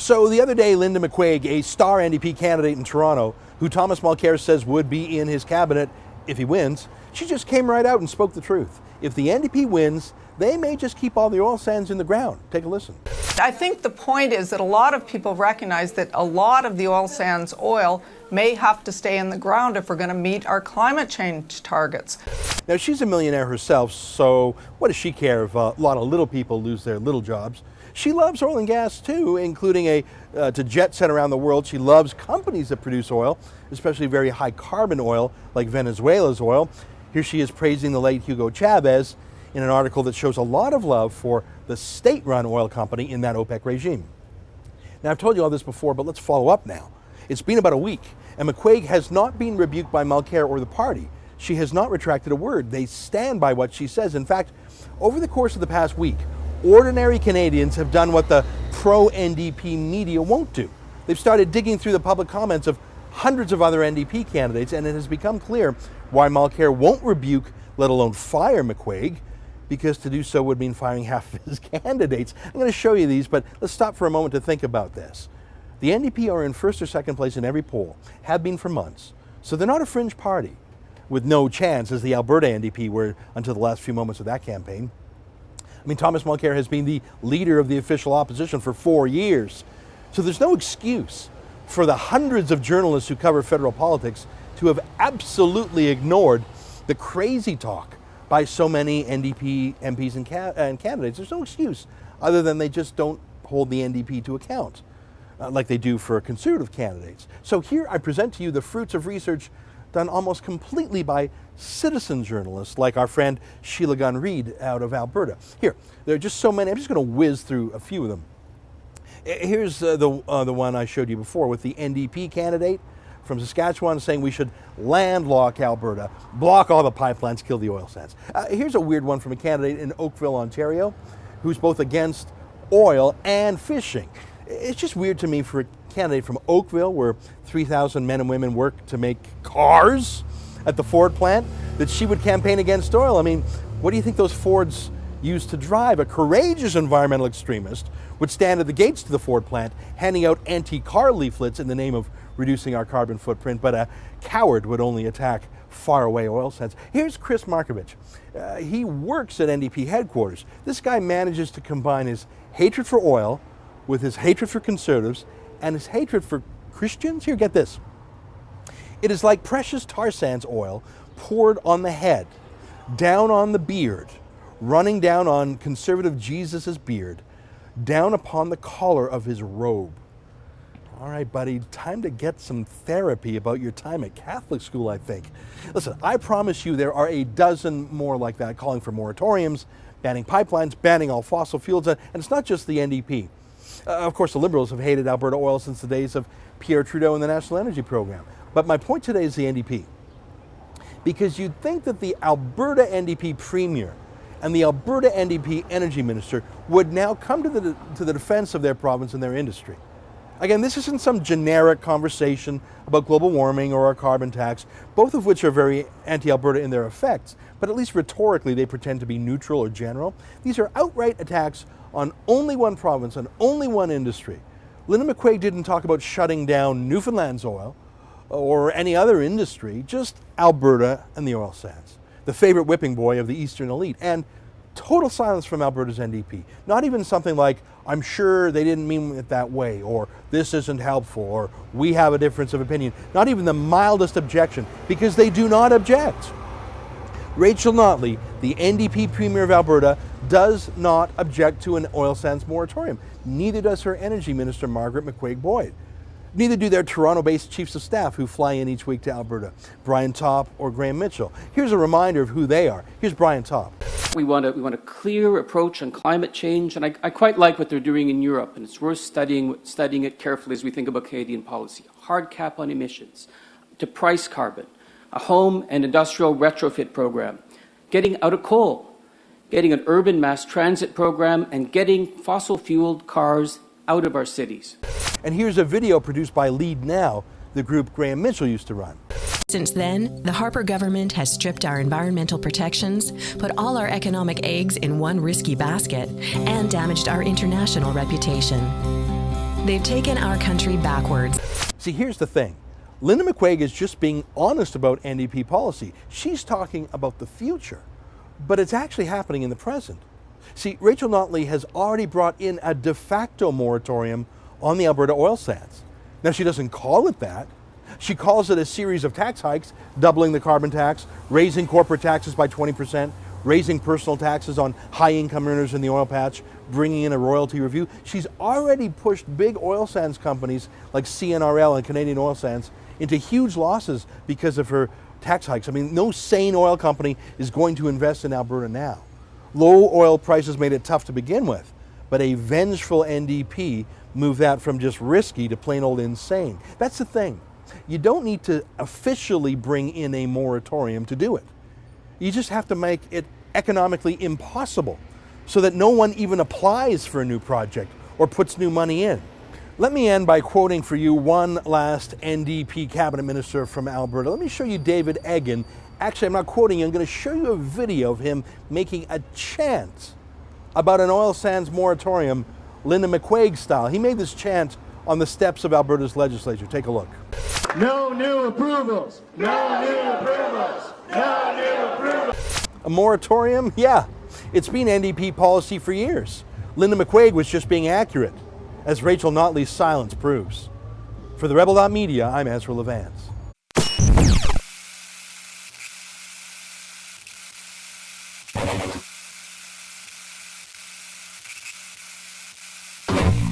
So the other day, Linda McQuaig, a star NDP candidate in Toronto, who Thomas Mulcair says would be in his cabinet if he wins, she just came right out and spoke the truth. If the NDP wins, they may just keep all the oil sands in the ground. Take a listen. I think the point is that a lot of people recognize that a lot of the oil sands oil may have to stay in the ground if we're going to meet our climate change targets. Now, she's a millionaire herself, so what does she care if a lot of little people lose their little jobs? She loves oil and gas too, including to jet set around the world. She loves companies that produce oil, especially very high carbon oil like Venezuela's oil. Here she is praising the late Hugo Chavez in an article that shows a lot of love for the state-run oil company in that OPEC regime. Now, I've told you all this before, but let's follow up now. It's been about a week, and McQuaig has not been rebuked by Mulcair or the party. She has not retracted a word. They stand by what she says. In fact, over the course of the past week, ordinary Canadians have done what the pro-NDP media won't do. They've started digging through the public comments of hundreds of other NDP candidates, and it has become clear why Mulcair won't rebuke, let alone fire McQuaig, because to do so would mean firing half of his candidates. I'm going to show you these, but let's stop for a moment to think about this. The NDP are in first or second place in every poll, have been for months, so they're not a fringe party with no chance as the Alberta NDP were until the last few moments of that campaign. I mean, Thomas Mulcair has been the leader of the official opposition for 4 years, so there's no excuse for the hundreds of journalists who cover federal politics to have absolutely ignored the crazy talk by so many NDP MPs and candidates. There's no excuse other than they just don't hold the NDP to account like they do for conservative candidates. So here I present to you the fruits of research done almost completely by citizen journalists like our friend Sheila Gunn-Reid out of Alberta. Here, there are just so many. I'm just going to whiz through a few of them. Here's the one I showed you before with the NDP candidate from Saskatchewan saying we should landlock Alberta, block all the pipelines, kill the oil sands. Here's a weird one from a candidate in Oakville, Ontario, who's both against oil and fishing. It's just weird to me for a candidate from Oakville, where 3,000 men and women work to make cars at the Ford plant, that she would campaign against oil. I mean, what do you think those Fords used to drive? A courageous environmental extremist would stand at the gates to the Ford plant handing out anti-car leaflets in the name of reducing our carbon footprint, but a coward would only attack faraway oil sands. Here's Chris Markovich. He works at NDP headquarters. This guy manages to combine his hatred for oil with his hatred for conservatives and his hatred for Christians. Here, get this. It is like precious tar sands oil poured on the head, down on the beard, running down on conservative Jesus's beard, down upon the collar of his robe. All right, buddy, time to get some therapy about your time at Catholic school, I think. Listen, I promise you there are a dozen more like that, calling for moratoriums, banning pipelines, banning all fossil fuels, and it's not just the NDP. Of course, the Liberals have hated Alberta oil since the days of Pierre Trudeau and the National Energy Program. But my point today is the NDP. Because you'd think that the Alberta NDP Premier and the Alberta NDP Energy Minister would now come to the defense of their province and their industry. Again, this isn't some generic conversation about global warming or a carbon tax, both of which are very anti-Alberta in their effects, but at least rhetorically they pretend to be neutral or general. These are outright attacks on only one province and only one industry. Linda McQuaig didn't talk about shutting down Newfoundland's oil or any other industry, just Alberta and the oil sands, the favorite whipping boy of the Eastern elite. And total silence from Alberta's NDP. Not even something like, I'm sure they didn't mean it that way, or this isn't helpful, or we have a difference of opinion. Not even the mildest objection, because they do not object. Rachel Notley, the NDP Premier of Alberta, does not object to an oil sands moratorium. Neither does her Energy Minister, Margaret McQuaig-Boyd. Neither do their Toronto-based chiefs of staff who fly in each week to Alberta, Brian Topp or Graham Mitchell. Here's a reminder of who they are. Here's Brian Topp. We want a clear approach on climate change, and I quite like what they're doing in Europe, and it's worth studying it carefully as we think about Canadian policy. Hard cap on emissions, to price carbon, a home and industrial retrofit program, getting out of coal, getting an urban mass transit program, and getting fossil-fueled cars out of our cities. And here's a video produced by Lead Now, the group Graham Mitchell used to run. Since then, the Harper government has stripped our environmental protections, put all our economic eggs in one risky basket, and damaged our international reputation. They've taken our country backwards. See, here's the thing. Linda McQuaig is just being honest about NDP policy. She's talking about the future, but it's actually happening in the present. See, Rachel Notley has already brought in a de facto moratorium on the Alberta oil sands. Now, she doesn't call it that. She calls it a series of tax hikes, doubling the carbon tax, raising corporate taxes by 20%, raising personal taxes on high-income earners in the oil patch, bringing in a royalty review. She's already pushed big oil sands companies like CNRL and Canadian Oil Sands into huge losses because of her tax hikes. I mean, no sane oil company is going to invest in Alberta now. Low oil prices made it tough to begin with, but a vengeful NDP moved that from just risky to plain old insane. That's the thing. You don't need to officially bring in a moratorium to do it. You just have to make it economically impossible so that no one even applies for a new project or puts new money in. Let me end by quoting for you one last NDP cabinet minister from Alberta. Let me show you David Eggen. Actually, I'm not quoting you. I'm going to show you a video of him making a chant about an oil sands moratorium, Linda McQuaig style. He made this chant on the steps of Alberta's legislature. Take a look. No new approvals. No new approvals. No new approvals. A moratorium? Yeah, it's been NDP policy for years. Linda McQuaig was just being accurate, as Rachel Notley's silence proves. For TheRebel.media, I'm Ezra Levant.